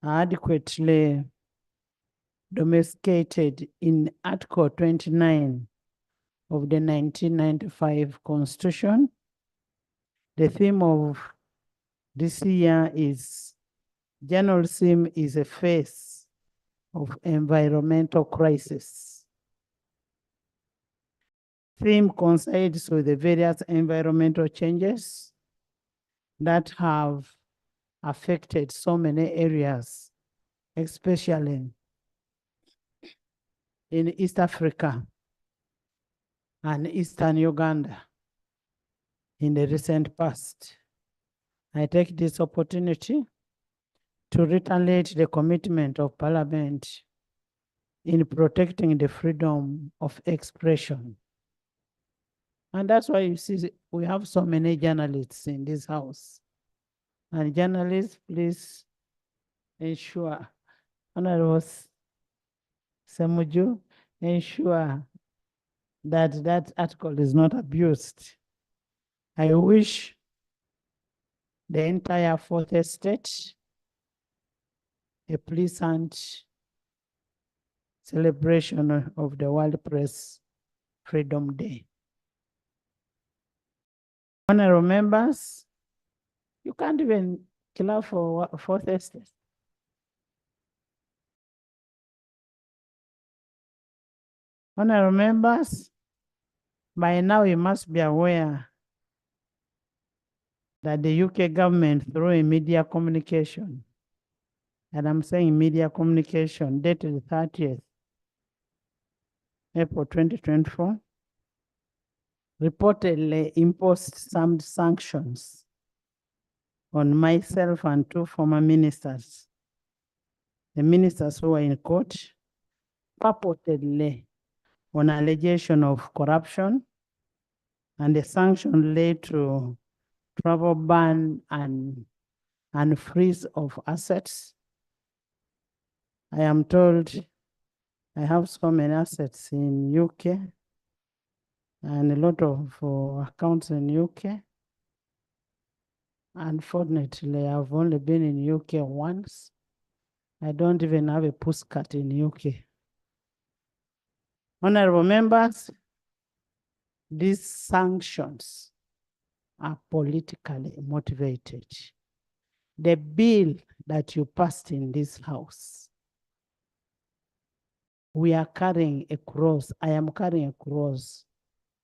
are adequately domesticated in Article 29 of the 1995 Constitution. The theme of this year is journalism is a face of environmental crisis. Theme coincides with the various environmental changes that have affected so many areas, especially in East Africa and Eastern Uganda in the recent past. I take this opportunity to reiterate the commitment of Parliament in protecting the freedom of expression. And that's why you see we have so many journalists in this house. And journalists, please ensure, Honorable Semuju, ensure that that article is not abused. I wish the entire fourth estate a pleasant celebration of the World Press Freedom Day. Honorable members, you can't even clap for fourth estate. Honorable members, by now you must be aware that the UK government, through a media communication, and I'm saying media communication, dated 30th April 2024, reportedly imposed some sanctions on myself and two former ministers. The ministers who were in court, purportedly on allegation of corruption, and the sanction led to travel ban and freeze of assets. I am told I have so many assets in UK and a lot of accounts in UK. Unfortunately, I've only been in UK once. I don't even have a postcard in UK. Honorable members, these sanctions are politically motivated. The bill that you passed in this house, we are carrying a cross. I am carrying a cross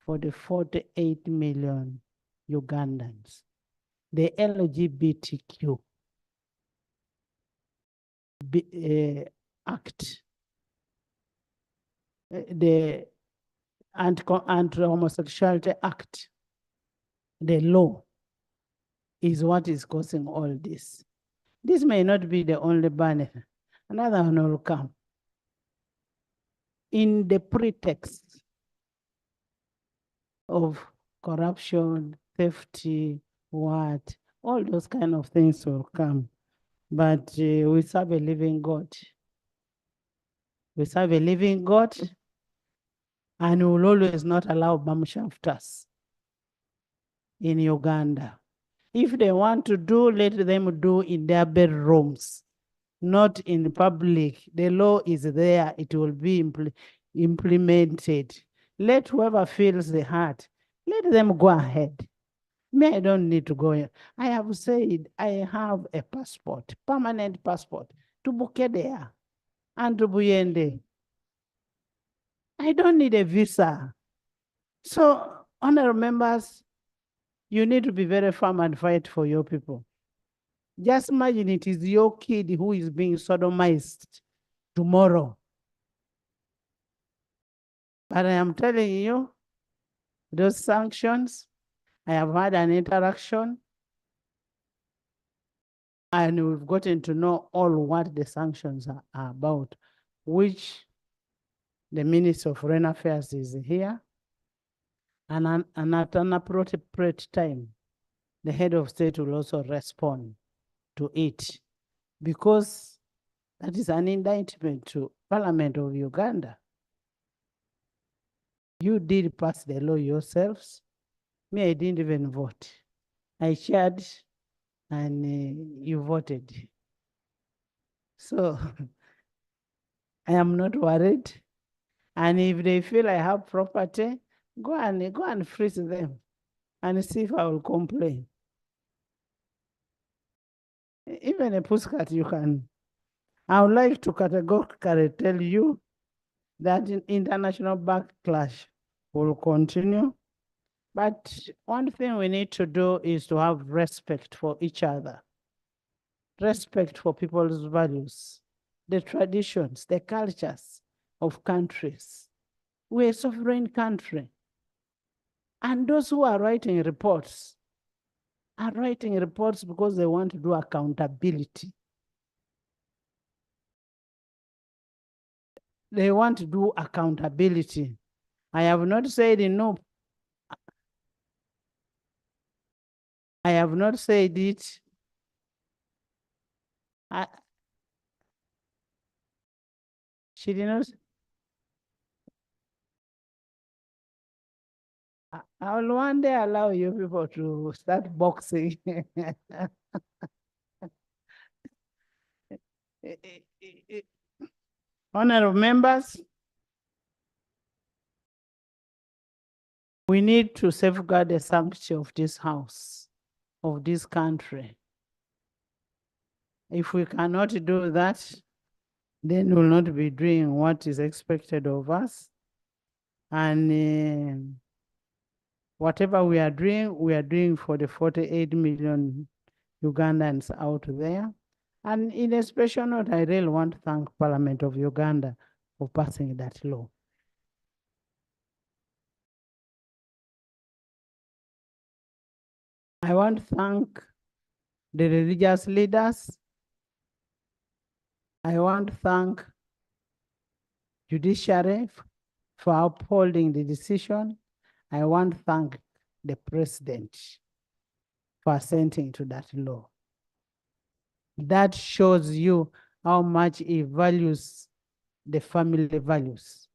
for the 48 million Ugandans. The LGBTQ Act, the Anti-Homosexuality Act, the law is what is causing all this. This may not be the only ban. Another one will come. In the pretext of corruption, theft, all those kind of things will come. But we serve a living God. We serve a living God, and we will always not allow bamshafters in Uganda. If they want to do, let them do in their bedrooms, not in public. The law is there. It will be implemented. Let whoever feels the heart, let them go ahead. Me, I don't need to go. I have said I have a passport, permanent passport, to Bukedea and to Buyende. I don't need a visa. So, honorable members, you need to be very firm and fight for your people. Just imagine it is your kid who is being sodomized tomorrow. But I am telling you, those sanctions, I have had an interaction, and we've gotten to know all what the sanctions are about, which the Minister of Foreign Affairs is here. And at an appropriate time, the head of state will also respond to it, because that is an indictment to Parliament of Uganda. You did pass the law yourselves. Me, I didn't even vote. I shared and you voted. So I am not worried. And if they feel I have property, go and freeze them and see if I will complain. Even a postcard you can. I would like to categorically tell you that international backlash will continue. But one thing we need to do is to have respect for each other, respect for people's values, the traditions, the cultures of countries. We're a sovereign country. And those who are writing reports are writing reports because they want to do accountability. They want to do accountability. I have not said no. I have not said it. She did not. I will one day allow you people to start boxing. Honorable members, we need to safeguard the sanctity of this house, of this country. If we cannot do that, then we will not be doing what is expected of us. And whatever we are doing for the 48 million Ugandans out there. And in a special note, I really want to thank Parliament of Uganda for passing that law. I want to thank the religious leaders. I want to thank judiciary for upholding the decision. I want to thank the president for assenting to that law. That shows you how much he values the family values.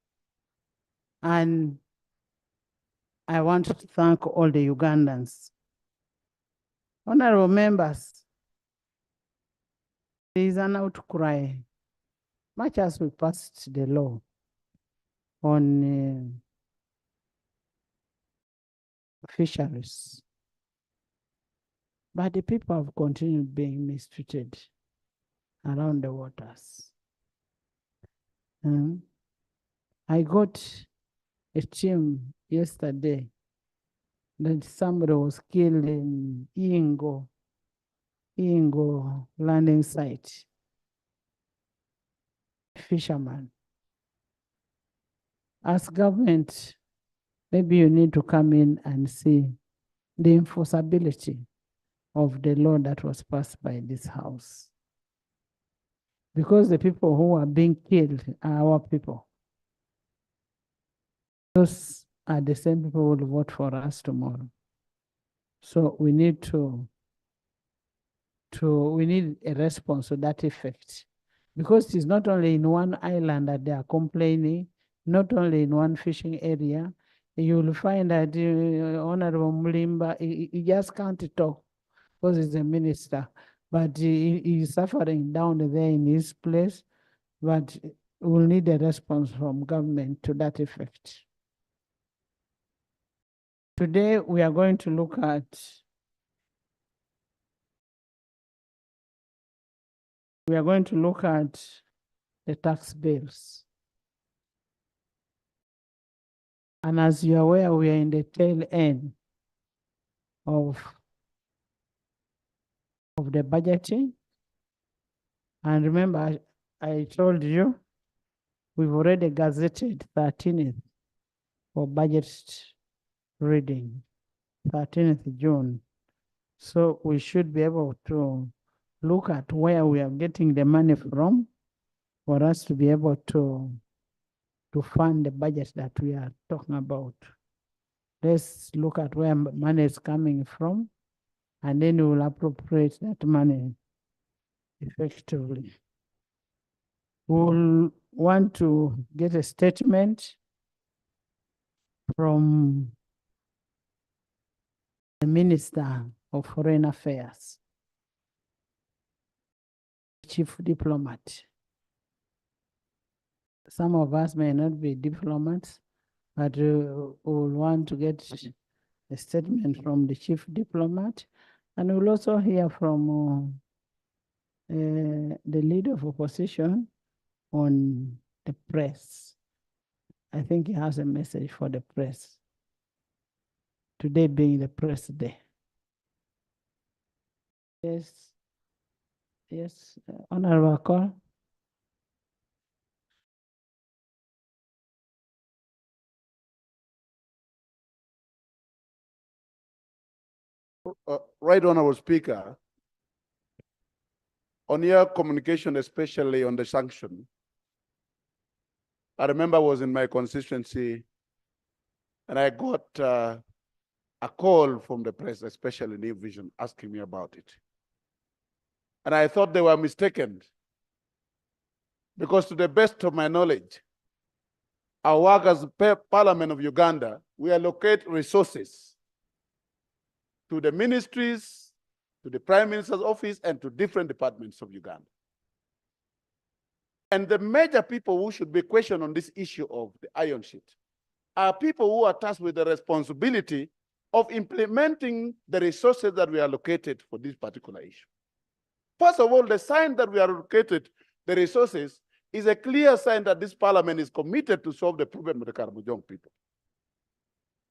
And I want to thank all the Ugandans. Honorable members, there is an outcry, much as we passed the law on fisheries. But the people have continued being mistreated around the waters. I got a team yesterday that somebody was killed in Ingo landing site. Fisherman. As government, maybe you need to come in and see the enforceability of the law that was passed by this house. Because the people who are being killed are our people. Those are the same people who will vote for us tomorrow. So we need we need a response to that effect. Because it's not only in one island that they are complaining, not only in one fishing area. You will find that Honorable Mulimba, he just can't talk because he's a minister, but he's suffering down there in his place. But we'll need a response from government to that effect. Today, we are going to look at the tax bills. And as you're aware, we are in the tail end of the budgeting. And remember, I told you, we've already gazetted 13th for budget reading, 13th June. So we should be able to look at where we are getting the money from for us to be able to fund the budget that we are talking about. Let's look at where money is coming from, and then we will appropriate that money effectively. We'll want to get a statement from the Minister of Foreign Affairs. chief diplomat. Some of us may not be diplomats, but we will want to get a statement from the chief diplomat, and we'll also hear from the leader of opposition on the press. I think he has a message for the press, today being the press day. Yes, Honorable Call. Right Honorable Speaker, on your communication, especially on the sanction, I remember I was in my constituency and I got a call from the press, especially New Vision, asking me about it. And I thought they were mistaken because to the best of my knowledge, our work as Parliament of Uganda, we allocate resources to the ministries, to the Prime Minister's office, and to different departments of Uganda. And the major people who should be questioned on this issue of the iron sheet are people who are tasked with the responsibility of implementing the resources that we allocated for this particular issue. First of all, the sign that we allocated the resources is a clear sign that this parliament is committed to solve the problem of the Karamojong people.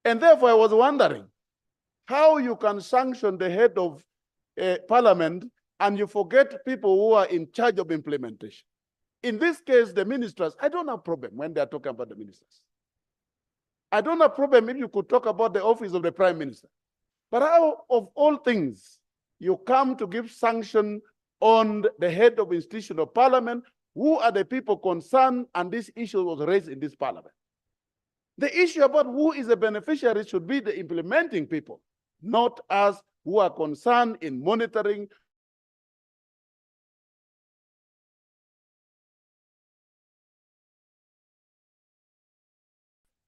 And therefore, I was wondering how you can sanction the head of parliament and you forget people who are in charge of implementation. In this case, the ministers, I don't have a problem when they're talking about the ministers. I don't have a problem if you could talk about the office of the prime minister. But how, of all things, you come to give sanction on the head of institution of parliament, who are the people concerned, and this issue was raised in this parliament. The issue about who is a beneficiary should be the implementing people, not us who are concerned in monitoring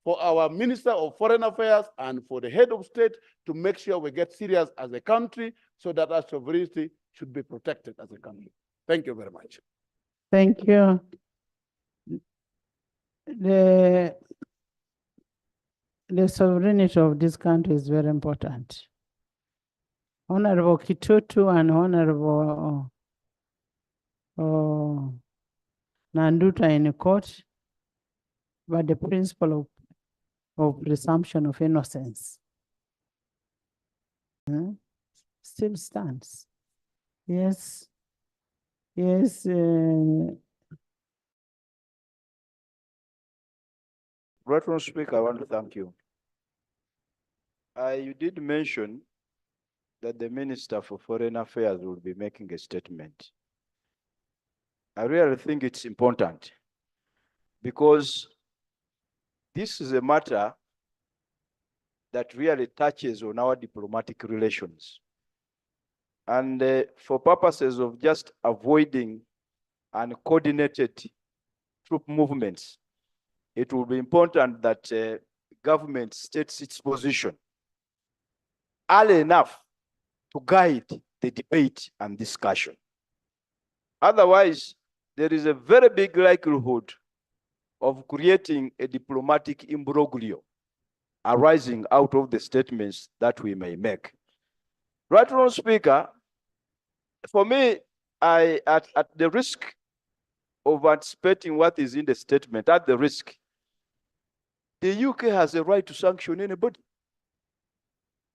for our Minister of Foreign Affairs and for the head of state to make sure we get serious as a country so that our sovereignty should be protected as a country. Thank you very much. Thank you. The sovereignty of this country is very important. Honorable Kitutu and Honorable Nanduta in court, but the principle of presumption of innocence still stands. Yes. Yes. Right, Speaker, I want to thank you. You did mention that the Minister for Foreign Affairs will be making a statement. I really think it's important because this is a matter that really touches on our diplomatic relations. And for purposes of just avoiding uncoordinated troop movements, it will be important that government states its position early enough to guide the debate and discussion. Otherwise, there is a very big likelihood of creating a diplomatic imbroglio arising out of the statements that we may make. Right, Honourable Speaker, for me, at the risk of anticipating what is in the statement, at the risk, the UK has a right to sanction anybody.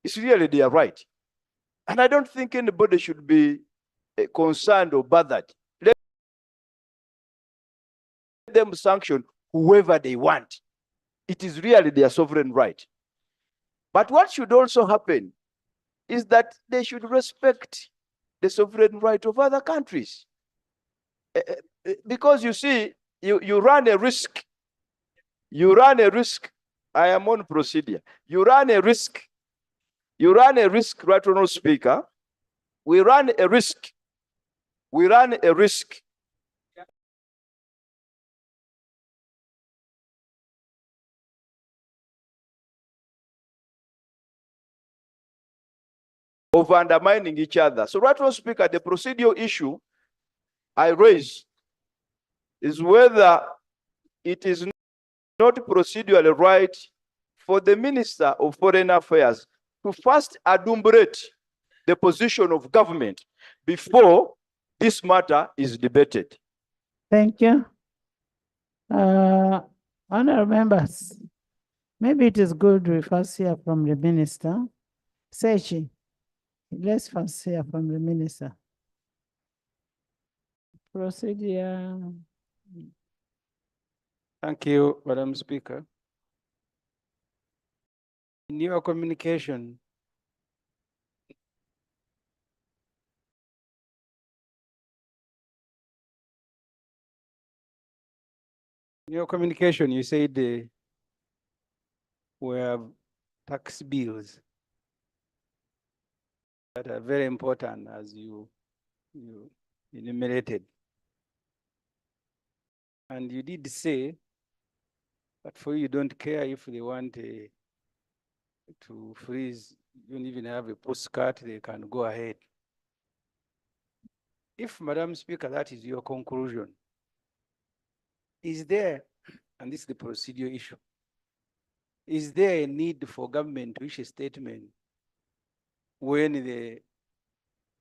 It's really their right. And I don't think anybody should be concerned or bothered. Let them sanction whoever they want. It is really their sovereign right. But what should also happen is that they should respect the sovereign right of other countries. Because you see, you run a risk. You run a risk. I am on procedure. You run a risk. You run a risk, right, Honourable Speaker. We run a risk. We run a risk of undermining each other. So, right, Honourable Speaker, the procedural issue I raise is whether it is not procedurally right for the Minister of Foreign Affairs to first adumbrate the position of government before this matter is debated. Thank you. Honourable members, maybe it is good we first hear from the minister. Sechi, let's first hear from the minister. Procedure. Thank you, Madam Speaker. In your communication, you said we have tax bills that are very important, as you enumerated. And you did say that for you don't care if they want to freeze, you don't even have a postcard, they can go ahead. If, Madam Speaker, that is your conclusion, is there, and this is the procedure issue, is there a need for government to issue a statement when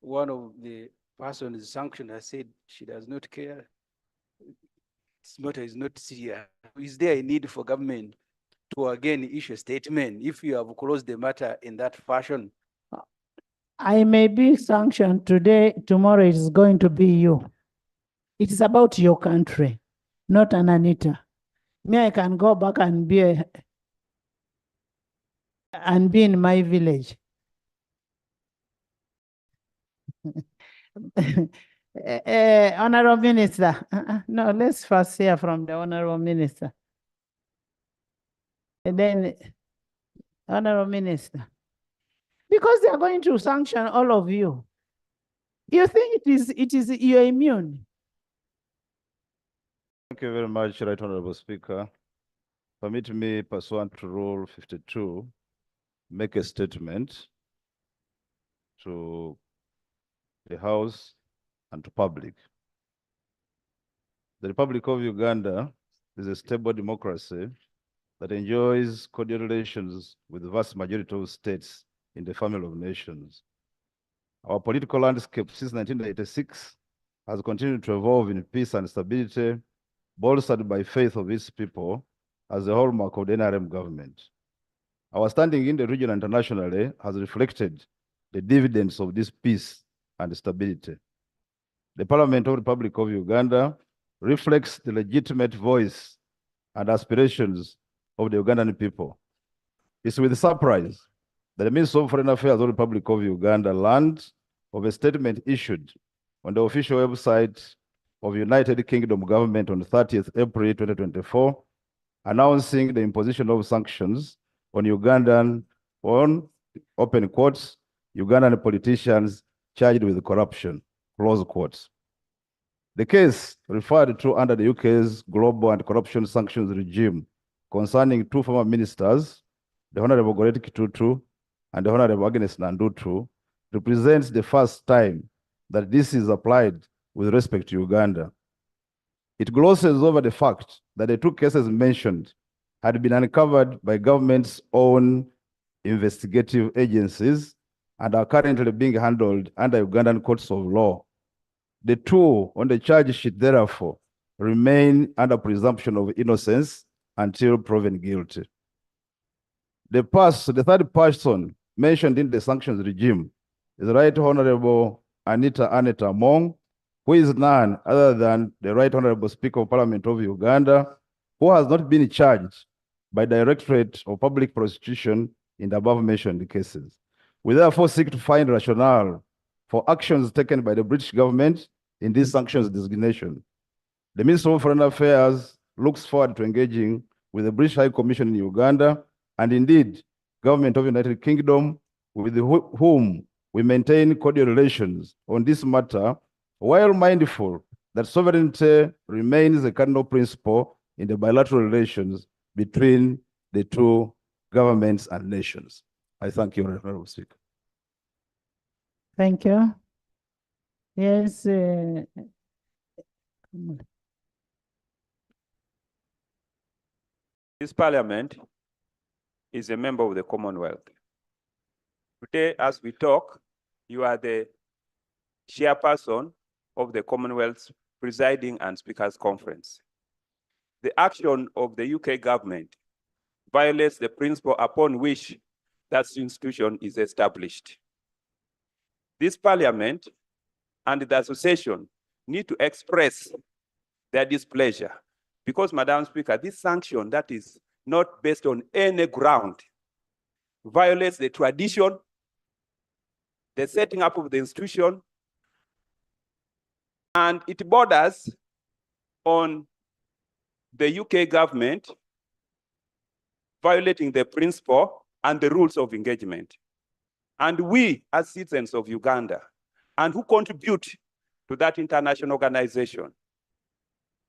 one of the persons sanctioned has said she does not care? This matter is not serious. Is there a need for government to again issue a statement if you have closed the matter in that fashion? I may be sanctioned today, tomorrow it is going to be you. It is about your country, not an Anita. Me, I can go back and be in my village. Honorable Minister, no, let's first hear from the Honorable Minister. And then, Honorable Minister, because they are going to sanction all of you. You think it is you're immune? Thank you very much, Right Honorable Speaker. Permit me, pursuant to Rule 52, make a statement to the House and to public. The Republic of Uganda is a stable democracy that enjoys cordial relations with the vast majority of states in the family of nations. Our political landscape since 1986 has continued to evolve in peace and stability, bolstered by faith of its people as the hallmark of the NRM government. Our standing in the region internationally has reflected the dividends of this peace and stability. The Parliament of the Republic of Uganda reflects the legitimate voice and aspirations of the Ugandan people. It's with surprise that the Minister of Foreign Affairs of the Republic of Uganda learned of a statement issued on the official website of United Kingdom government on 30th April 2024, announcing the imposition of sanctions on open quotes, Ugandan politicians charged with corruption, close quotes. The case referred to under the UK's global anti-corruption sanctions regime concerning two former ministers, the Honorable Goretti Kitutu and the Honorable Agnes Nandutu, represents the first time that this is applied with respect to Uganda. It glosses over the fact that the two cases mentioned had been uncovered by government's own investigative agencies and are currently being handled under Ugandan courts of law. The two on the charge sheet, therefore, remain under presumption of innocence until proven guilty. The third person mentioned in the sanctions regime is the Right Honorable Anita Mong, who is none other than the Right Honorable Speaker of Parliament of Uganda, who has not been charged by Directorate of Public Prosecution in the above-mentioned cases. We therefore seek to find rationale for actions taken by the British government in this sanctions designation. The Minister of Foreign Affairs looks forward to engaging with the British High Commission in Uganda and indeed Government of the United Kingdom, with whom we maintain cordial relations on this matter, while mindful that sovereignty remains a cardinal principle in the bilateral relations between the two governments and nations. I thank you, Honorable Speaker. Thank you. Yes, This parliament is a member of the Commonwealth. Today, as we talk, you are the chairperson of the Commonwealth's presiding and speakers conference. The action of the UK government violates the principle upon which that institution is established. This parliament and the association need to express their displeasure because, Madam Speaker, this sanction that is not based on any ground violates the tradition, the setting up of the institution, and it borders on the UK government violating the principle and the rules of engagement. And we, as citizens of Uganda, and who contribute to that international organization,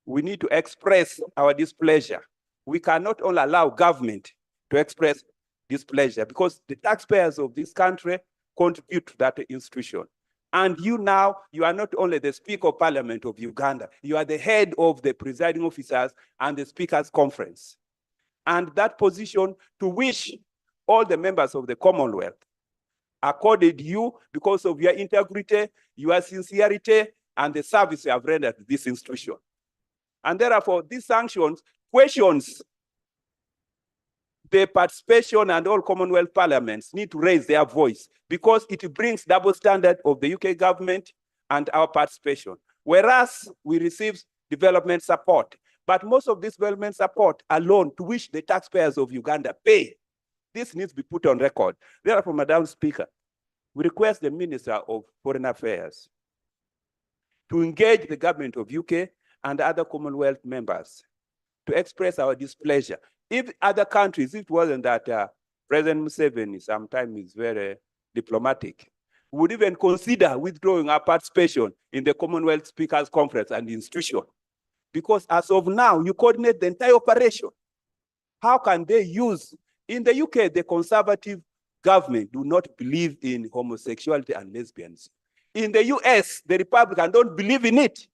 we need to express our displeasure. We cannot only allow government to express displeasure because the taxpayers of this country contribute to that institution. And you now, you are not only the Speaker of Parliament of Uganda, you are the head of the presiding officers and the Speakers Conference. And that position to which all the members of the Commonwealth accorded you because of your integrity, your sincerity, and the service you have rendered to this institution. And therefore, these sanctions questions the participation, and all Commonwealth parliaments need to raise their voice because it brings double standard of the UK government and our participation. Whereas we receive development support, but most of this development support alone to which the taxpayers of Uganda pay, this needs to be put on record. Therefore, Madam Speaker, we request the Minister of Foreign Affairs to engage the government of UK and other Commonwealth members to express our displeasure. If other countries, if it wasn't that President Museveni sometimes is very diplomatic, would even consider withdrawing our participation in the Commonwealth Speakers Conference and institution. Because as of now, you coordinate the entire operation. How can they use, in the UK, the Conservative government do not believe in homosexuality and lesbianism. In the US, the Republicans don't believe in it.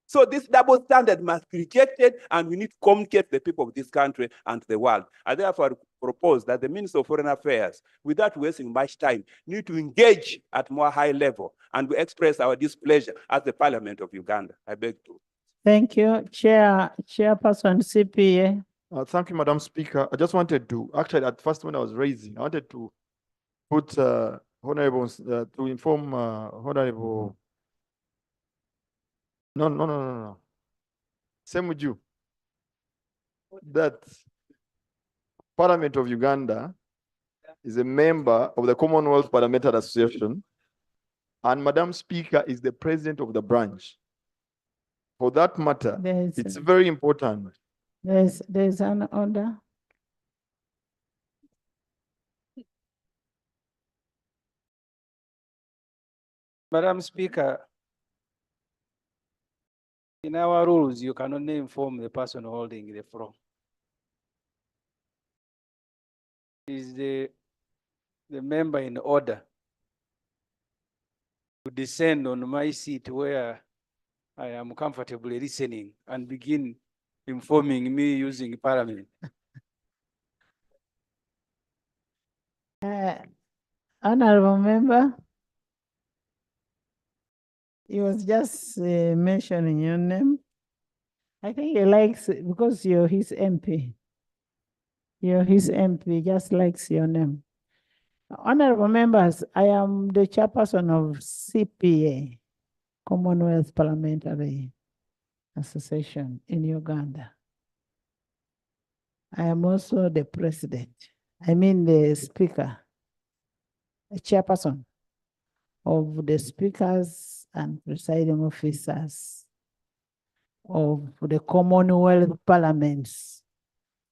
So this double standard must be rejected, and we need to communicate to the people of this country and to the world. I therefore propose that the Minister of Foreign Affairs, without wasting much time, need to engage at more high level, and we express our displeasure as the Parliament of Uganda. I beg to. Thank you. Chairperson CPA. Thank you, Madam Speaker. I just wanted to, actually, at first when I was raising, I wanted to put Honorable, to inform Honorable. No. Same with you. That Parliament of Uganda is a member of the Commonwealth Parliamentary Association, and Madam Speaker is the president of the branch. For that matter, it's very important. There's an order. Madam Speaker, in our rules, you can only inform the person holding the floor. Is the member in order to descend on my seat where I am comfortably listening and begin informing me using Parliament? Honorable member, he was just mentioning your name. I think he likes it because you're his MP. You're his MP, just likes your name. Honorable members, I am the chairperson of CPA, Commonwealth Parliamentary Association in Uganda. I am also the president. I mean the speaker, a chairperson of the speakers and presiding officers of the Commonwealth parliaments,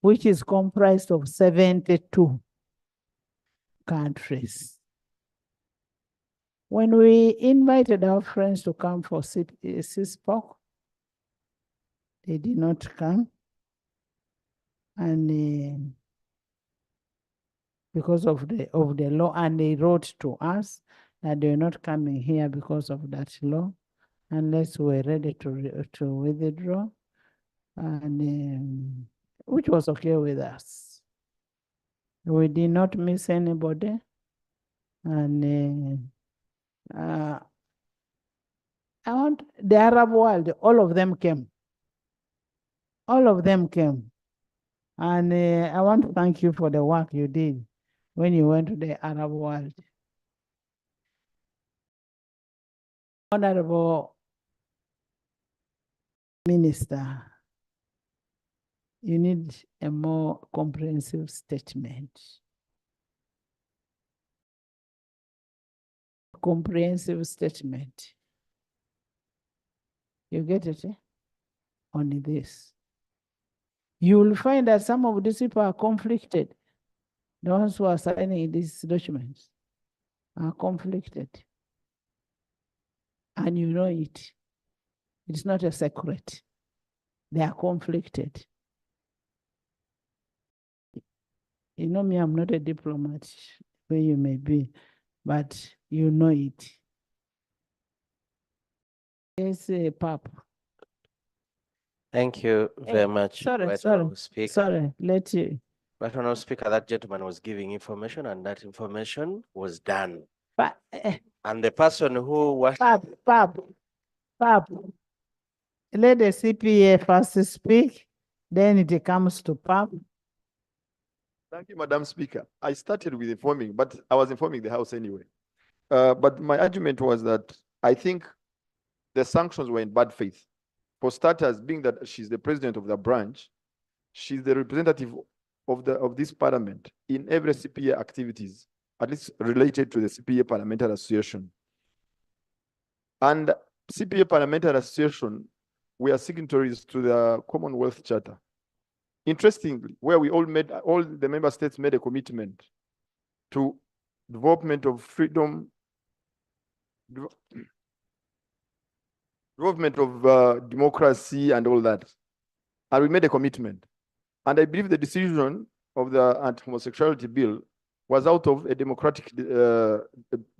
which is comprised of 72 countries. When we invited our friends to come for CISPOC, they did not come. And because of the law, and they wrote to us that they're not coming here because of that law. unless we're ready to withdraw, and which was okay with us. We did not miss anybody, and I want the Arab world, all of them came. All of them came. And I want to thank you for the work you did when you went to the Arab world. Honorable Minister, you need a more comprehensive statement. Comprehensive statement. You get it? Only this. You will find that some of these people are conflicted. The ones who are signing these documents are conflicted. And you know it. It's not a secret. They are conflicted. You know me, I'm not a diplomat, where you may be, but you know it. Yes, Pap. Thank you very much. Right Honourable Speaker. Let you. Right Honourable Speaker, that gentleman was giving information and that information was done. And the person who was... Pap. Let the CPA first speak, then it comes to Pap. Thank you, Madam Speaker. I started with informing, but I was informing the House anyway. But my argument was that I think the sanctions were in bad faith. For starters, being that she's the president of the branch, she's the representative of this parliament in every CPA activities, at least related to the CPA Parliamentary Association. And CPA Parliamentary Association, we are signatories to the Commonwealth Charter. Interestingly, where we all the member states made a commitment to development of freedom, development of democracy and all that. And we made a commitment. And I believe the decision of the anti-homosexuality bill was out of a democratic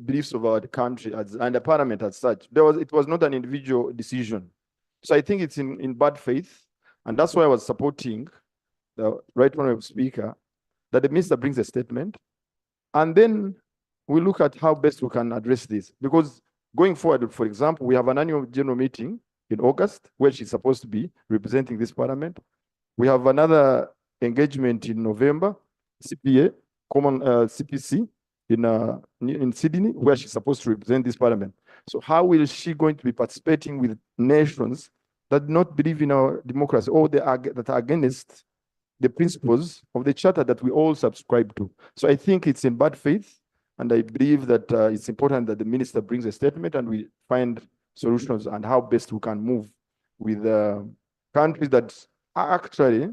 beliefs of our country and the parliament as such. It was not an individual decision. So I think it's in bad faith. And that's why I was supporting the Right Honourable Speaker, that the minister brings a statement. And then we look at how best we can address this. Because going forward, for example, we have an annual general meeting in August, where she's supposed to be representing this parliament. We have another engagement in November, CPA, CPC in Sydney, where she's supposed to represent this parliament. So how will she going to be participating with nations that do not believe in our democracy or that are against the principles of the charter that we all subscribe to? So I think it's in bad faith, and I believe that it's important that the minister brings a statement and we find solutions and how best we can move with countries that are actually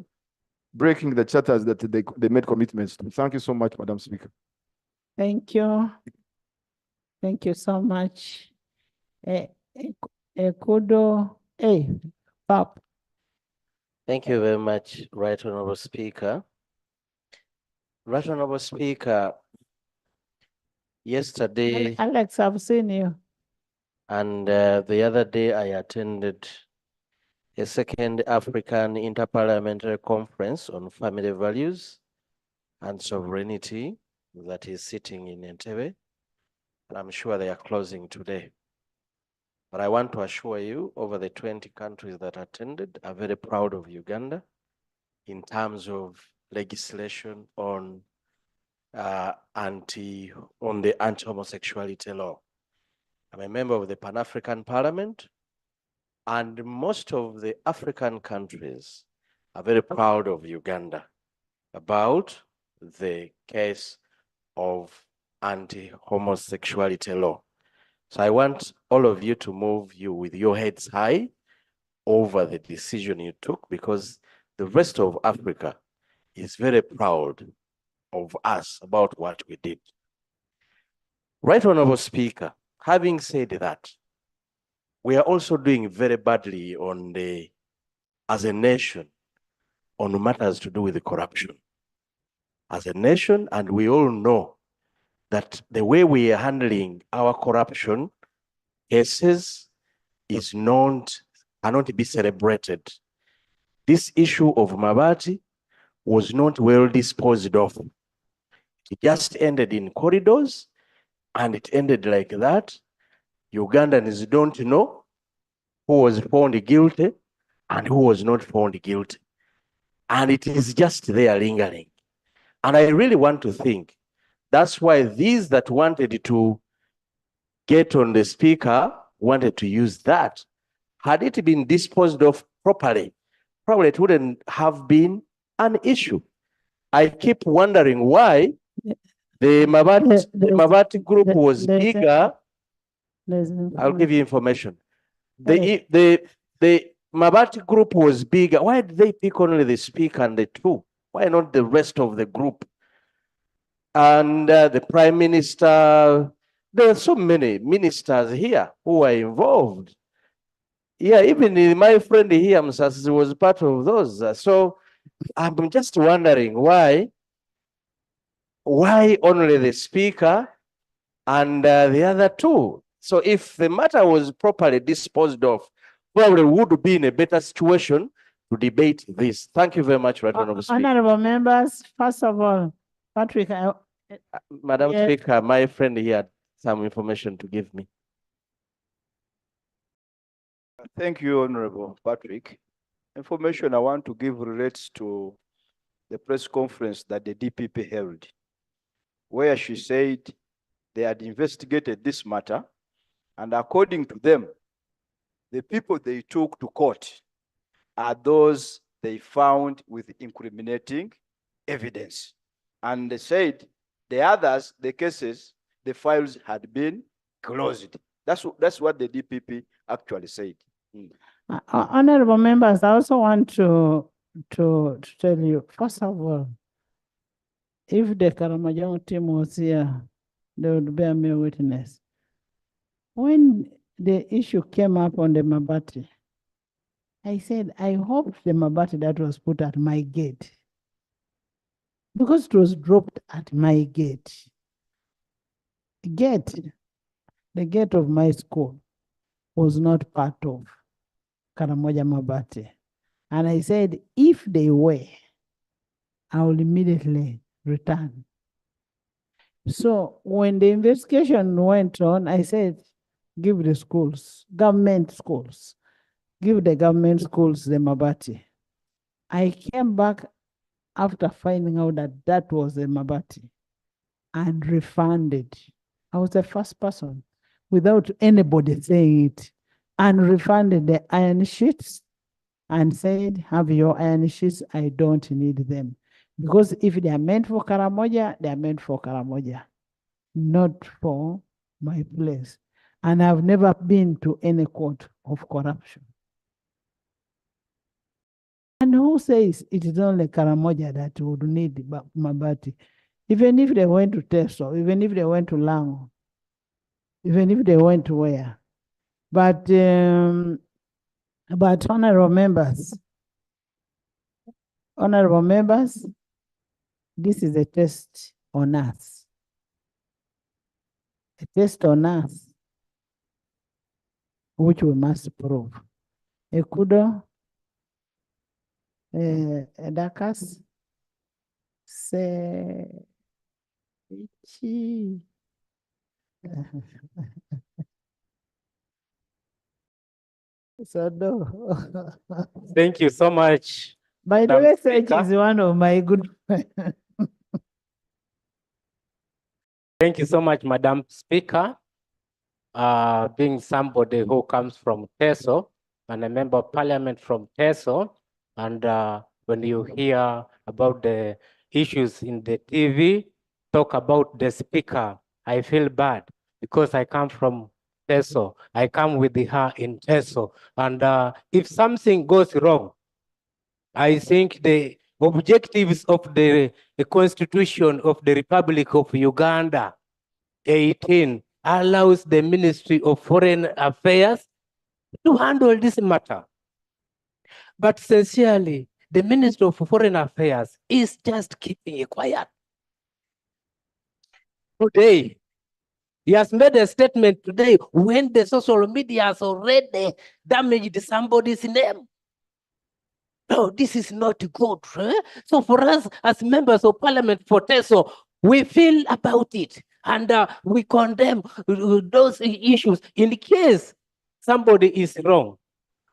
breaking the charters that they made commitments to. Thank you so much, Madam Speaker. Thank you. Thank you so much. Kudo, Pap. Thank you very much, Right Honourable Speaker. Right Honourable Speaker, yesterday Alex, I've seen you. and the other day I attended a second African Interparliamentary Conference on Family Values and Sovereignty that is sitting in Entebbe, and I'm sure they are closing today. But I want to assure you, over the 20 countries that attended are very proud of Uganda in terms of legislation on the anti-homosexuality law. I'm a member of the Pan-African Parliament, and most of the African countries are very proud of Uganda about the case of anti-homosexuality law. So I want all of you to move with your heads high over the decision you took, because the rest of Africa is very proud of us about what we did. Right Honourable Speaker, having said that, we are also doing very badly as a nation on matters to do with the corruption. As a nation, and we all know that the way we are handling our corruption cases cannot be celebrated. This issue of Mabati was not well disposed of. It just ended in corridors, and it ended like that. Ugandans don't know who was found guilty and who was not found guilty. And it is just there lingering. And I really want to think, that's why these that wanted to get on the speaker wanted to use that. Had it been disposed of properly, probably it wouldn't have been an issue. I keep wondering why the Mabati group was bigger. I'll give you information. The Mabati group was bigger. Why did they pick only the speaker and the two? Why not the rest of the group? And the prime minister, there are so many ministers here who are involved. Yeah, even my friend here, Msasi, was part of those. So I'm just wondering why only the speaker and the other two? So if the matter was properly disposed of, probably would be in a better situation to debate this. Thank you very much, Right Honorable Speaker. Honorable members, first of all, Patrick, Madam Speaker, my friend here had some information to give me. Thank you, Honorable Patrick. Information I want to give relates to the press conference that the DPP held, where she said they had investigated this matter, and according to them, the people they took to court are those they found with incriminating evidence. And they said the others, the cases, the files had been closed. That's what the DPP actually said. Honorable members, I also want to tell you, first of all, if the Karamojong team was here, they would bear me witness. When the issue came up on the Mabati, I said, I hope the Mabati that was put at my gate, because it was dropped at my gate. The gate of my school was not part of Karamoja Mabati. And I said, if they were, I will immediately return. So when the investigation went on, I said, give the schools, government schools, give the government schools the Mabati. I came back after finding out that that was the Mabati and refunded. I was the first person without anybody saying it, and refunded the iron sheets and said, have your iron sheets, I don't need them. Because if they are meant for Karamoja, they are meant for Karamoja, not for my place. And I've never been to any court of corruption. And who says it is only Karamoja that would need Mabati? Even if they went to Teso, even if they went to Lango, even if they went to where. But honorable members, this is a test on us. A test on us, which we must prove. Ekudo, Dakas, Sechi. So no. Thank you so much. By the Madam way, Speaker. Sechi is one of my good friends. Thank you so much, Madam Speaker. Being somebody who comes from Teso and a member of parliament from Teso, and when you hear about the issues in the TV, talk about the speaker, I feel bad because I come from Teso. I come with her in Teso. And if something goes wrong, I think the objectives of the Constitution of the Republic of Uganda 18 allows the Ministry of Foreign Affairs to handle this matter. But sincerely, the Ministry of Foreign Affairs is just keeping it quiet. Today, He has made a statement today when the social media has already damaged somebody's name. No, this is not good. So for us as members of parliament for Teso, we feel about it and we condemn those issues. In case somebody is wrong,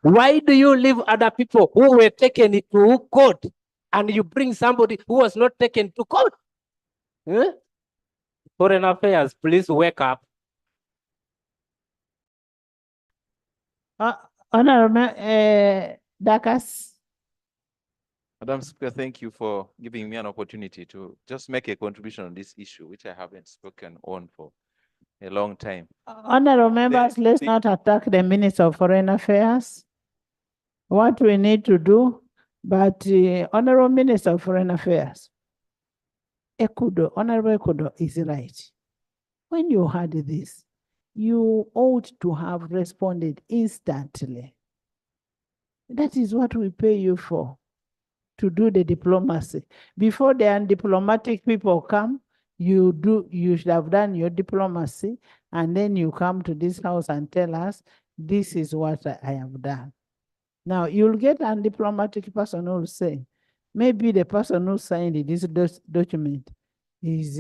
why do you leave other people who were taken to court and you bring somebody who was not taken to court? Foreign Affairs, please wake up. Honorable Dakas. Madam Speaker, thank you for giving me an opportunity to just make a contribution on this issue, which I haven't spoken on for a long time. Honorable members, let's not attack the Minister of Foreign Affairs. What we need to do, but Honorable Minister of Foreign Affairs, Honorable Ekudo is right. When you heard this, you ought to have responded instantly. That is what we pay you for, to do the diplomacy. Before the undiplomatic people come, you should have done your diplomacy, and then you come to this house and tell us, this is what I have done. Now, you'll get an undiplomatic person who will say, maybe the person who signed this document is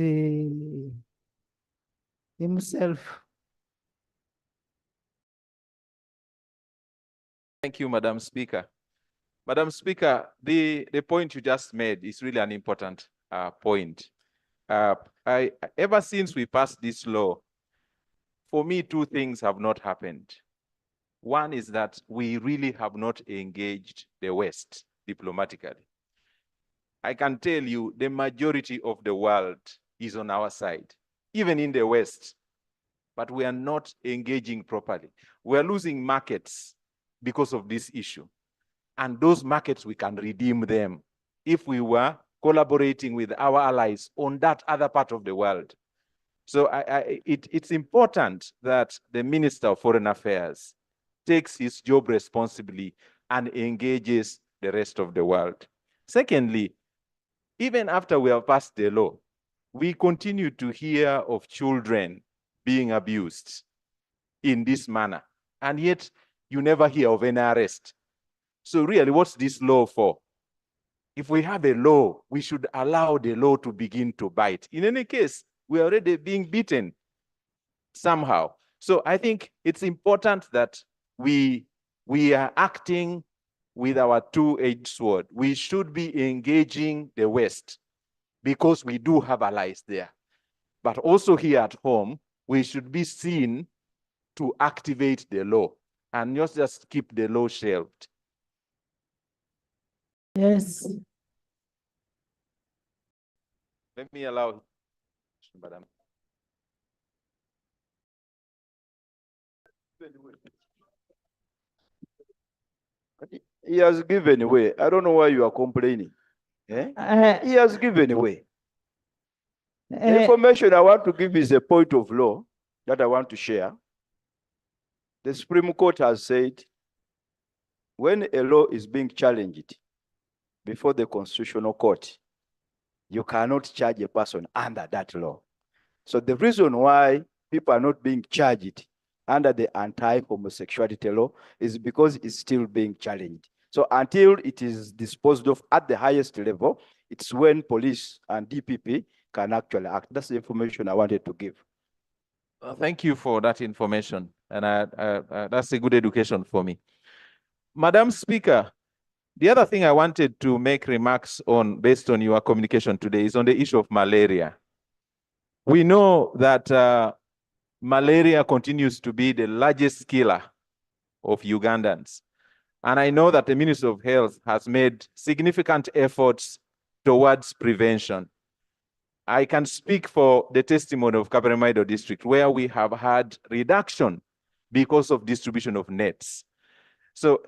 himself. Thank you, Madam Speaker. Madam Speaker, the point you just made is really an important point. Ever since we passed this law, for me, two things have not happened. One is that we really have not engaged the West diplomatically. I can tell you the majority of the world is on our side, even in the West, but we are not engaging properly. We are losing markets because of this issue. And those markets, we can redeem them if we were collaborating with our allies on that other part of the world. So it's important that the Minister of Foreign Affairs takes his job responsibly and engages the rest of the world. Secondly, even after we have passed the law, we continue to hear of children being abused in this manner, and yet you never hear of any arrest. So really, what's this law for? If we have a law, we should allow the law to begin to bite. In any case, we're already being beaten somehow. So I think it's important that we are acting with our two-edged sword. We should be engaging the West because we do have allies there. But also here at home, we should be seen to activate the law and not just keep the law shelved. Yes. Let me allow Madam. He has given way. I don't know why you are complaining. He has given away. The information I want to give is a point of law that I want to share. The Supreme Court has said when a law is being challenged before the Constitutional Court, you cannot charge a person under that law. So the reason why people are not being charged under the anti-homosexuality law is because it's still being challenged. So until it is disposed of at the highest level, it's when police and DPP can actually act. That's the information I wanted to give. Thank you for that information. And that's a good education for me. Madam Speaker, the other thing I wanted to make remarks on based on your communication today is on the issue of malaria. We know that malaria continues to be the largest killer of Ugandans. And I know that the Ministry of Health has made significant efforts towards prevention. I can speak for the testimony of Kabaremaido district, where we have had reduction because of distribution of nets. So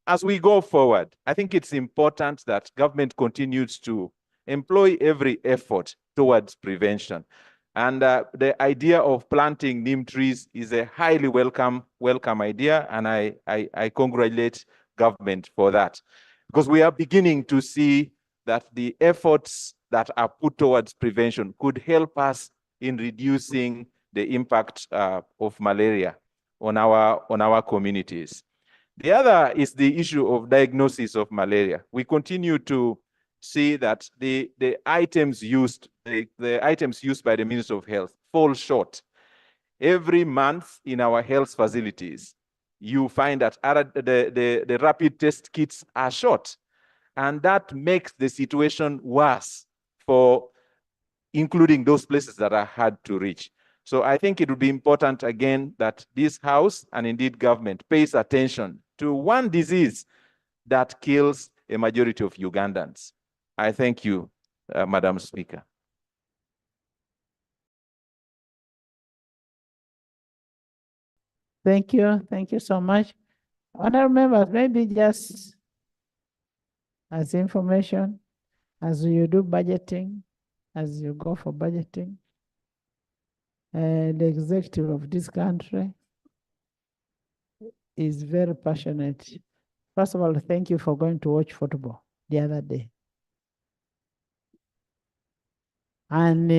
as we go forward, I think it's important that government continues to employ every effort towards prevention. And the idea of planting neem trees is a highly welcome idea, and I congratulate government for that. Because we are beginning to see that the efforts that are put towards prevention could help us in reducing the impact of malaria on our communities. The other is the issue of diagnosis of malaria. We continue to see that the items used by the Ministry of Health fall short. Every month in our health facilities, you find that the rapid test kits are short, and that makes the situation worse for including those places that are hard to reach. So I think it would be important again that this House and indeed government pays attention to one disease that kills a majority of Ugandans. I thank you, Madam Speaker. Thank you so much. Honourable members, maybe just as information, as you do budgeting, as you go for budgeting, the executive of this country is very passionate. First of all, thank you for going to watch football the other day. And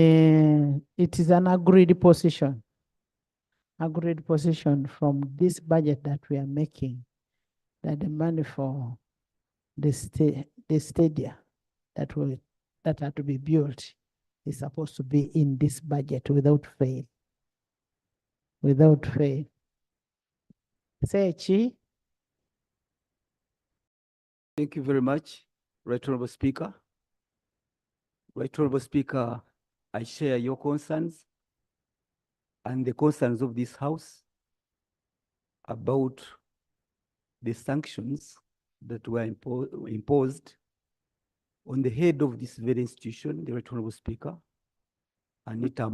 it is an agreed position from this budget that we are making, that the money for the stadia that are to be built is supposed to be in this budget without fail. Without fail. Say, Chi. Thank you very much, Right Honorable Speaker. Right Honorable Speaker, I share your concerns and the concerns of this House about the sanctions that were imposed on the head of this very institution, the Right Honorable Speaker, Anita,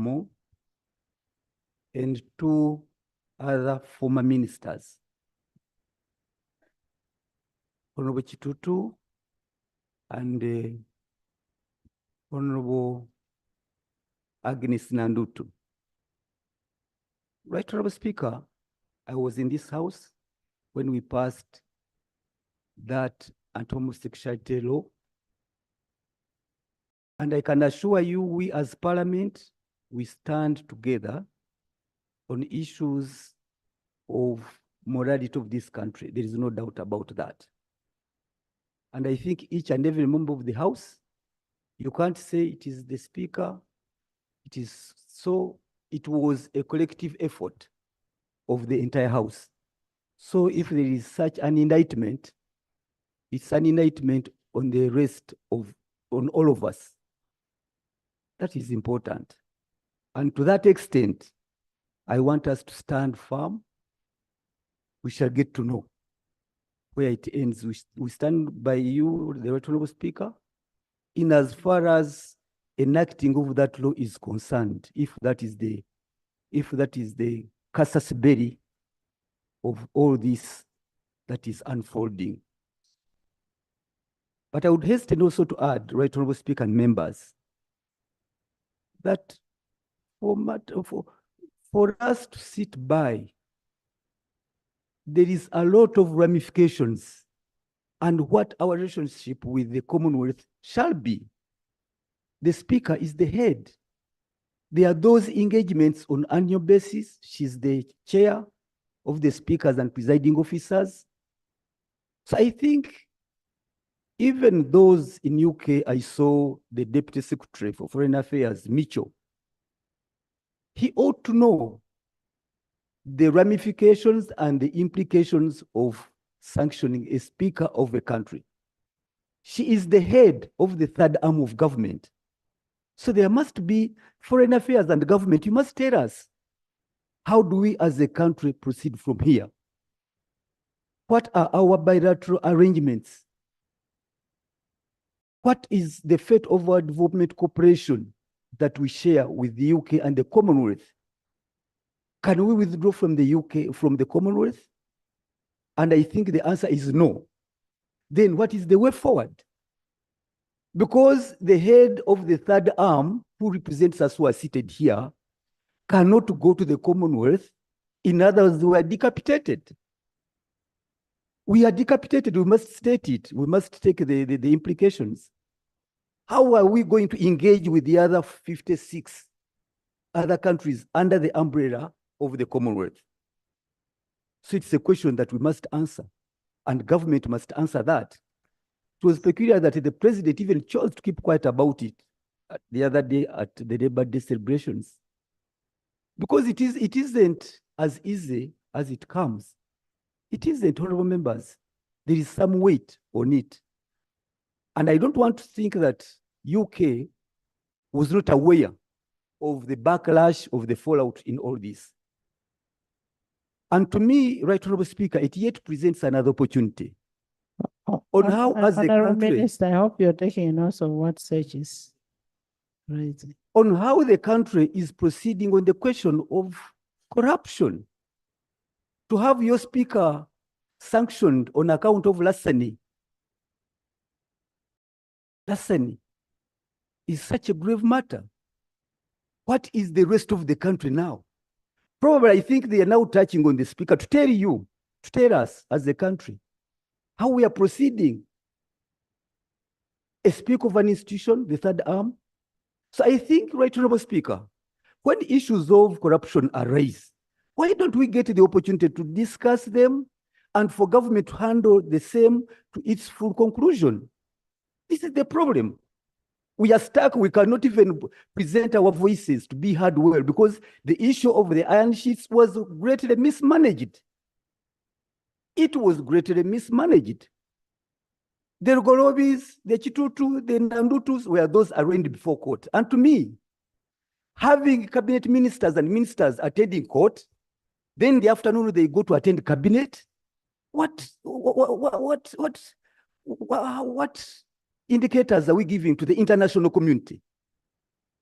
and two other former ministers, Honorable Chitutu and Honorable Agnes Nandutu. Right Honorable Speaker, I was in this House when we passed that anti-homosexuality law. And I can assure you, we as Parliament, we stand together on issues of morality of this country. There is no doubt about that. And I think each and every member of the House, you can't say it is the Speaker. It was a collective effort of the entire House. So if there is such an indictment, it's an indictment on the rest of, on all of us. That is important. And to that extent, I want us to stand firm. We shall get to know where it ends. We stand by you, the Right Honorable Speaker, in as far as enacting of that law is concerned, if that is the casus belli of all this that is unfolding. But I would hasten also to add, Right Honorable Speaker and members, that for us to sit by, there is a lot of ramifications and what our relationship with the Commonwealth shall be. The Speaker is the head. There are those engagements on annual basis. She's the chair of the speakers and presiding officers. So I think even those in UK, I saw the Deputy Secretary for Foreign Affairs, Mitchell. He ought to know the ramifications and the implications of sanctioning a speaker of a country. She is the head of the third arm of government. So there must be foreign affairs and government. You must tell us, how do we as a country proceed from here? What are our bilateral arrangements? What is the fate of our development cooperation that we share with the UK and the Commonwealth? Can we withdraw from the UK, from the Commonwealth? And I think the answer is no. Then what is the way forward? Because the head of the third arm, who represents us who are seated here, cannot go to the Commonwealth. In other words, we are decapitated. We are decapitated. We must state it. We must take the implications. How are we going to engage with the other 56 other countries under the umbrella of the Commonwealth. So it's a question that we must answer, and government must answer that. It was peculiar that the president even chose to keep quiet about it the other day at the Labour Day celebrations, because it isn't as easy as it comes. It isn't, honorable members. There is some weight on it. And I don't want to think that UK was not aware of the backlash of the fallout in all this. And to me, Right Honorable Speaker, it yet presents another opportunity on how, as the Honorable country, Minister, I hope you're taking notes of what such is. Right. on how the country is proceeding on the question of corruption. To have your speaker sanctioned on account of larceny is such a grave matter. What is the rest of the country now? Probably, I think they are now touching on the speaker to tell us as a country, how we are proceeding. A speaker of an institution, the third arm. So I think, Right Honorable Speaker, when issues of corruption are raised, why don't we get the opportunity to discuss them and for government to handle the same to its full conclusion? This is the problem. We are stuck. We cannot even present our voices to be heard well because the issue of the iron sheets was greatly mismanaged. It was greatly mismanaged. The Rugorobis, the Chitutu, the Nandutus were those arraigned before court. And to me, having cabinet ministers and ministers attending court, then in the afternoon they go to attend cabinet. What indicators are we giving to the international community?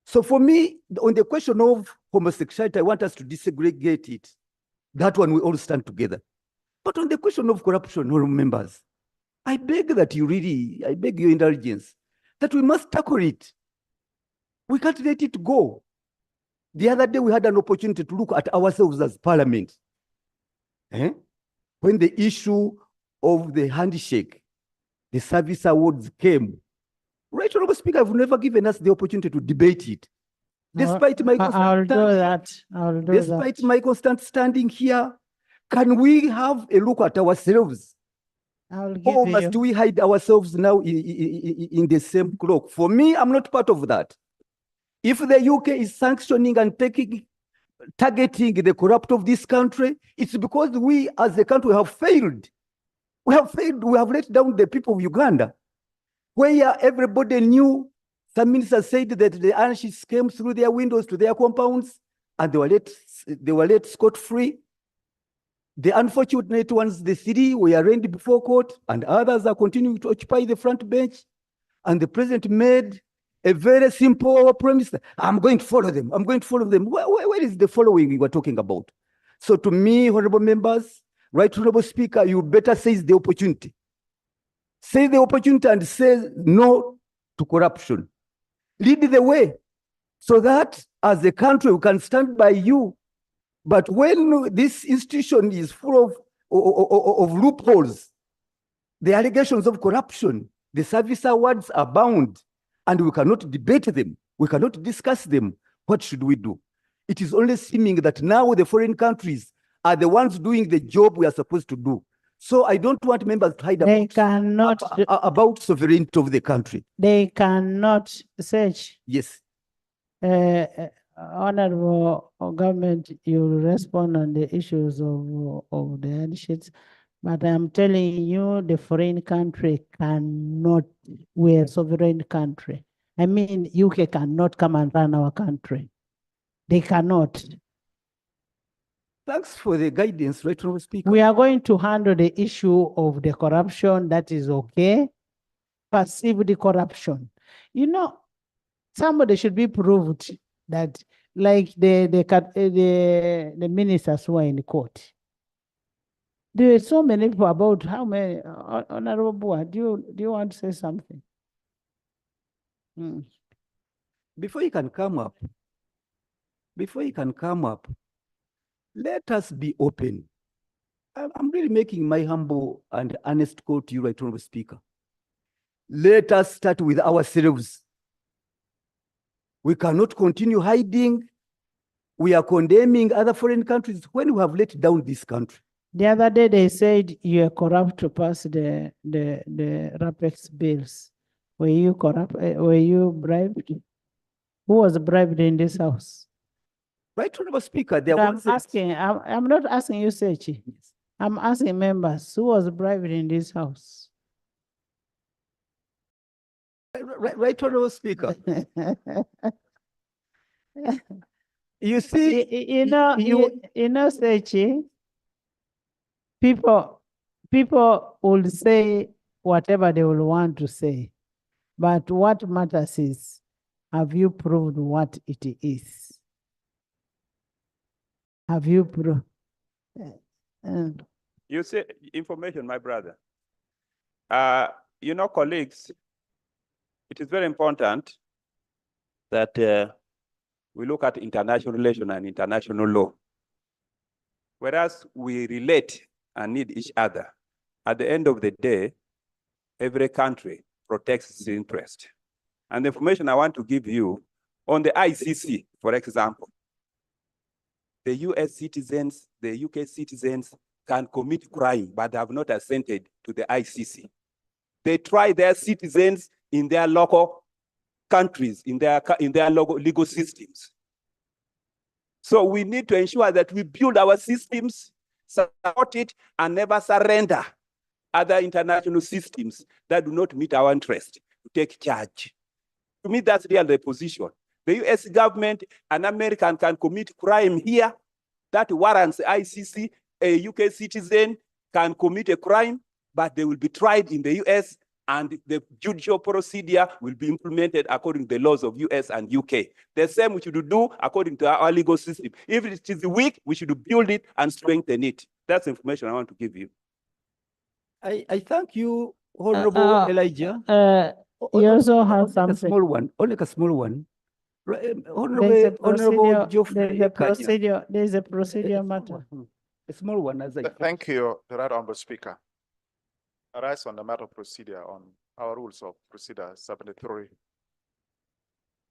So for me, on the question of homosexuality, I want us to disaggregate it. That one we all stand together. But on the question of corruption, honorable members, I beg your indulgence, that we must tackle it. We can't let it go. The other day we had an opportunity to look at ourselves as parliament. When the issue of the handshake, the service awards came, Right Honorable Speaker, have never given us the opportunity to debate it. Despite my my constant standing here, can we have a look at ourselves? Or must we hide ourselves now in the same cloak? For me, I'm not part of that. If the UK is sanctioning and targeting the corrupt of this country, it's because we as a country have failed. We have let down the people of Uganda, where everybody knew. Some ministers said that the iron sheets came through their windows to their compounds and they were let scot-free. The unfortunate ones, the three, were arraigned before court, and others are continuing to occupy the front bench. And the president made a very simple premise: I'm going to follow them. I'm going to follow them. Where is the following we were talking about? So to me, honorable members, Right Honorable Speaker, you better seize the opportunity. Seize the opportunity and say no to corruption. Lead the way so that as a country we can stand by you. But when this institution is full of loopholes, the allegations of corruption, the service awards abound, and we cannot debate them, we cannot discuss them, what should we do? It is only seeming that now the foreign countries are the ones doing the job we are supposed to do. So I don't want members to hide about sovereignty of the country. They cannot search. Yes. Honorable government, you respond on the issues of the handsheets, but I'm telling you, the foreign country cannot, we're a sovereign country. I mean, UK cannot come and run our country. They cannot. Thanks for the guidance, Right Honorable Speaker. We are going to handle the issue of the corruption, that is okay. Perceived corruption. You know, somebody should be proved that, like the ministers who are in court. There are so many people, about how many, Honorable Bua, do you want to say something? Before you can come up, let us be open. I'm really making my humble and honest call to you, Right Honorable Speaker. Let us start with ourselves. We cannot continue hiding we are condemning other foreign countries when we have let down this country. The other day they said you are corrupt to pass the RAPEX bills. Were you corrupt? Were you bribed? Who was bribed in this house? Right, Honorable Speaker, there No, I'm was asking, I'm not asking you, Sechi. I'm asking members, who was bribed in this house? right, Honorable Speaker. You see, you know, Sechi, people will say whatever they will want to say, but what matters is, have you proved what it is? Have you proved? You say information, my brother. You know, colleagues, it is very important that we look at international relation and international law. Whereas we relate and need each other, at the end of the day, every country protects its interest. And the information I want to give you on the ICC, for example, the US citizens, the UK citizens can commit crime, but have not assented to the ICC. They try their citizens in their local countries, in their local legal systems. So we need to ensure that we build our systems, support it, and never surrender other international systems that do not meet our interest to take charge. To me, that's really the position. The US government, an American can commit crime here that warrants ICC. A UK citizen can commit a crime, but they will be tried in the US, and the judicial procedure will be implemented according to the laws of US and UK. The same we should do according to our legal system. If it is weak, we should build it and strengthen it. That's the information I want to give you. I thank you, Honorable Elijah. You also have only something. a small one, only a small one. Honorable Geoffrey Kanya. There's a procedure matter. A small one, as I Thank you, the Right Honorable Speaker. I rise on the matter of procedure on our rules of procedure 73.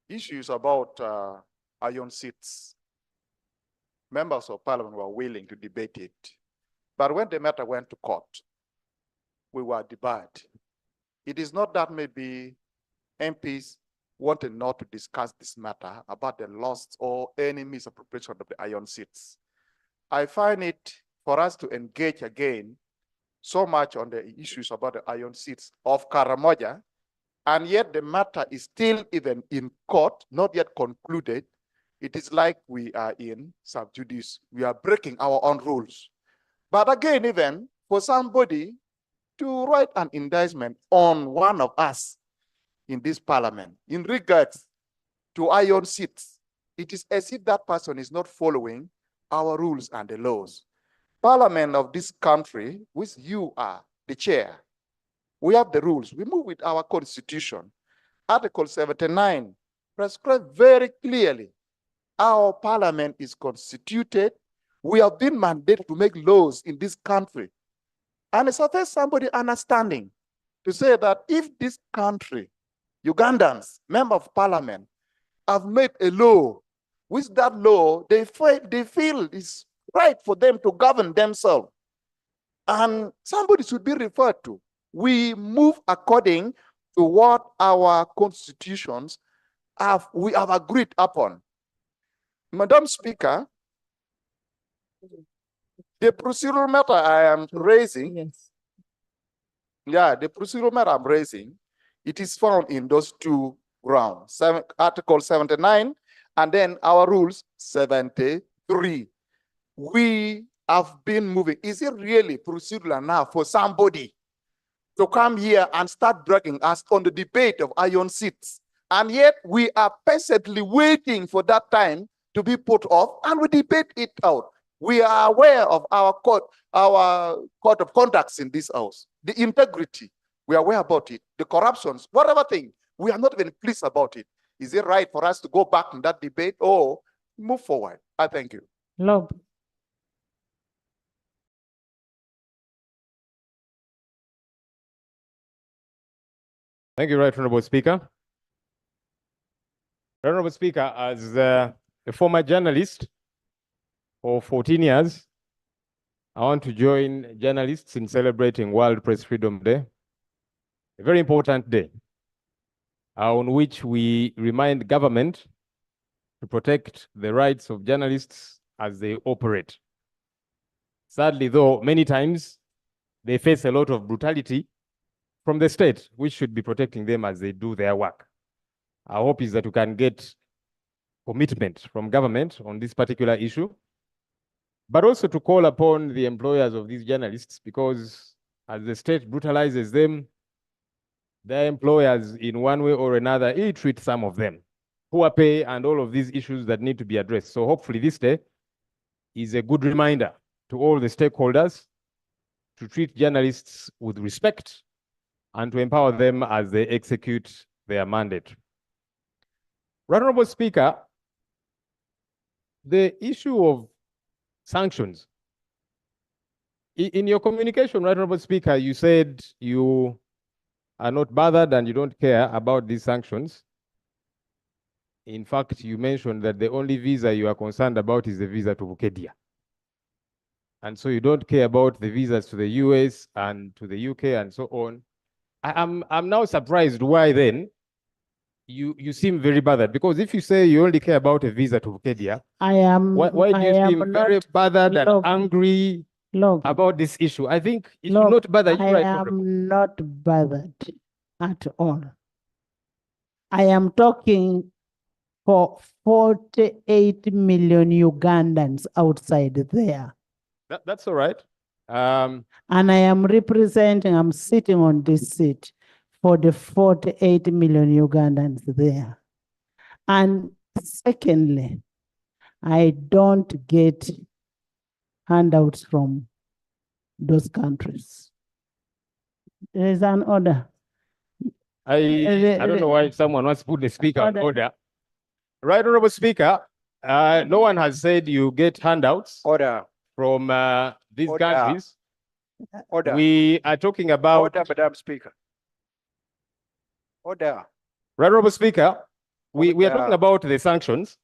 Issues about iron seats. Members of Parliament were willing to debate it. But when the matter went to court, we were debarred. It is not that maybe MPs wanted not to discuss this matter about the loss or any misappropriation of the iron seats. I find it for us to engage again so much on the issues about the iron seats of Karamoja, and yet the matter is still even in court, not yet concluded. It is like we are in sub judice. We are breaking our own rules. But again, even for somebody to write an indictment on one of us in this parliament in regards to iron seats, it is as if that person is not following our rules and the laws. Parliament of this country, which you are the chair, we have the rules. We move with our constitution. Article 79 prescribes very clearly our parliament is constituted. We have been mandated to make laws in this country. And it's affects somebody understanding to say that if this country, Ugandans, members of parliament, have made a law, which that law they feel is right for them to govern themselves, and somebody should be referred to. We move according to what our constitutions we have agreed upon. Madam Speaker, the procedural matter I am raising, Yes. the procedural matter I'm raising, it is found in those two grounds, Article 79, and then our rules 73. We have been moving. Is it really procedural now for somebody to come here and start dragging us on the debate of iron seats? And yet we are patiently waiting for that time to be put off, and we debate it out. We are aware of our code of conducts in this house, the integrity. We are aware about it, the corruptions, whatever thing. We are not even pleased about it. Is it right for us to go back in that debate or move forward? I thank you. Lob. Thank you, Right Honorable Speaker. Right Honorable Speaker, as a former journalist, for 14 years, I want to join journalists in celebrating World Press Freedom Day, a very important day on which we remind government to protect the rights of journalists as they operate. Sadly, though, many times they face a lot of brutality from the state, which should be protecting them as they do their work. Our hope is that we can get commitment from government on this particular issue, but also to call upon the employers of these journalists, because as the state brutalizes them, their employers in one way or another ill-treat some of them, poor pay and all of these issues that need to be addressed. So hopefully this day is a good reminder to all the stakeholders to treat journalists with respect and to empower them as they execute their mandate. Right Honorable Speaker, the issue of sanctions. In your communication, Right Honorable Speaker, you said you are not bothered and you don't care about these sanctions. In fact, you mentioned that the only visa you are concerned about is the visa to Bukedia. And so you don't care about the visas to the US and to the UK and so on. I'm now surprised why then you seem very bothered, because if you say you only care about a visa to Bukedia, why do you seem very bothered and angry about this issue? I think it should not bother you, right? I am not bothered at all. I am talking for 48 million Ugandans outside there. That's all right. And I am representing, I'm sitting on this seat for the 48 million Ugandans there. And secondly, I don't get handouts from those countries. There is an order. I don't know why someone wants to put the speaker on order. Right Honorable Speaker, no one has said you get handouts from these countries. We are talking about... Order, Madam Speaker. Order. Right Honorable Speaker, we are talking about the sanctions,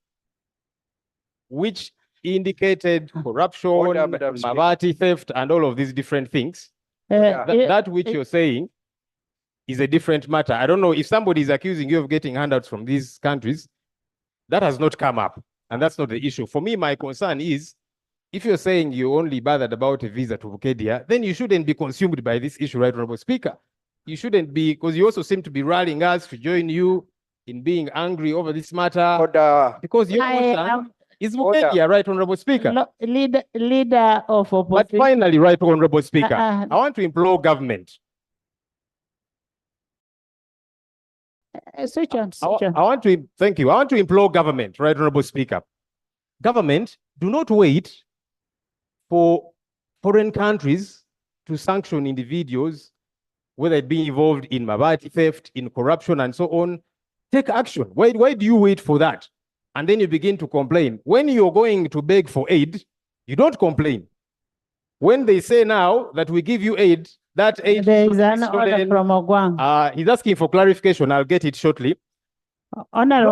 which indicated corruption, Mabati theft, and all of these different things. That which you're saying is a different matter. I don't know if somebody is accusing you of getting handouts from these countries. That has not come up, and that's not the issue. For me, my concern is, if you're saying you're only bothered about a visa to Bukedia, then you shouldn't be consumed by this issue, Right Honorable Speaker. You shouldn't be, because you also seem to be rallying us to join you in being angry over this matter. Because your motion is Bukedia, Right Honorable Speaker. Leader of opposition. But finally, Right Honorable Speaker, I want to implore government. Switch on. Thank you. I want to implore government, Right Honorable Speaker. Government, do not wait for foreign countries to sanction individuals, whether it be involved in Mabati theft, in corruption, and so on. Take action. Why do you wait for that? And then you begin to complain. When you're going to beg for aid, you don't complain. When they say now that we give you aid, that aid... There is an order from Ogwang. He's asking for clarification. I'll get it shortly. Honorable